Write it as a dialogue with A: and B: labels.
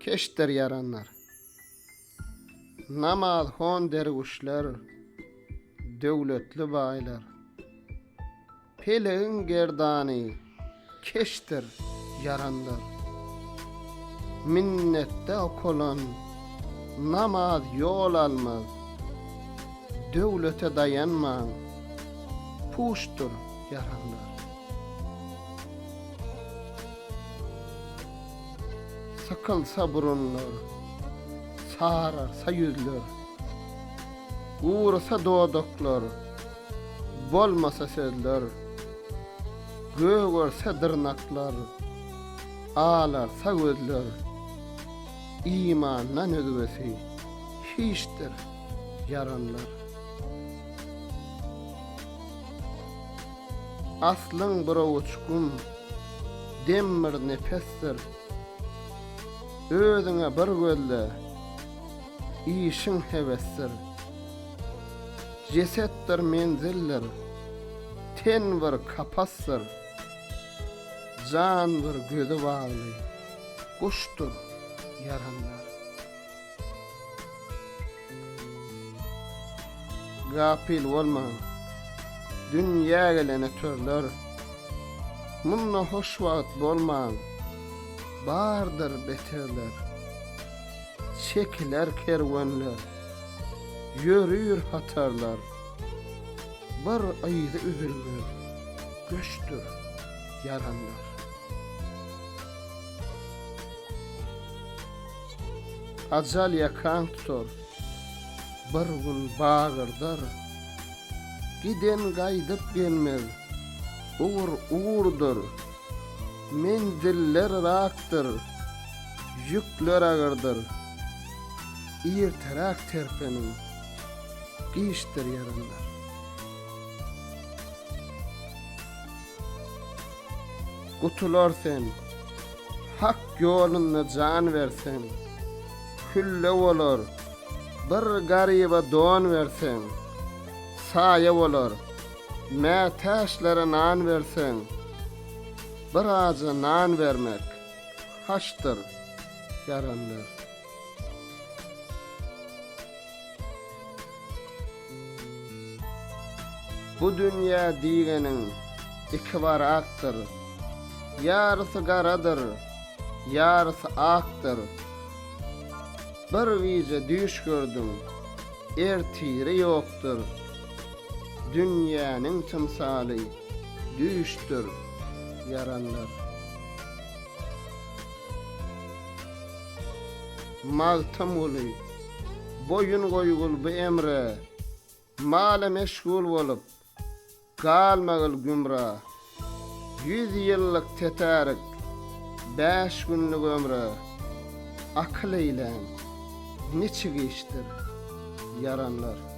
A: Keşdir yaranlar. Namaz hon dervişler, döwletli baýlar. Peleğin gerdany, keşdir yaranlar. Minnette okulan, namaz yol almaz. Döwlete dayanman, puştur yaranlar. Sakılsa burunlar, sararsa yüzler, uğrasa doğdoklar, bolmasa sözler, göğörse dırnaklar, ağlarsa gözler, imandan özgesi hiçtir yaranlar. Aslın bir uçkum, demir nefestir, özüňe bir gözle, işin hevestir. Cesettir menziller, ten bir kapassır, can bir gözü bağlı, kuştur yaranlar. Gapil olma, dünya gelene törler, munna hoş wagt bolmaň, bardır beterler. Çekiler kervanlar, yürüyür hatarlar. Bir ayda üzülmez, göçtür yaranlar. Acal yakan tutar, bir gün bağırdar. Giden gaýdyp gelmez, uğurdur. Menziller raktır, yükler ağırdır. İrtirak terpenin, giyiştir yaranlar. Kutular sen, hak yolunda can versen, külle olur, bir gariba don versen, saye olur, mätäşlere nan versen, bir ağaca nan vermek, haştır yaranlar. Bu dünya diýenin iki baraktır, yarısı garadır, yarısı aktır. Bir wize düş gördüm, ertiri yoktur. Dünýäniň tymsaly düştür yaranlar. Maltam oly, boyun goýgul bu emre, mala meşgul bolup, galmagyl gümra, 100 ýyllyk tetärik, 5 günlük ömre, akyl eýlen, niçi geçtir yaranlar.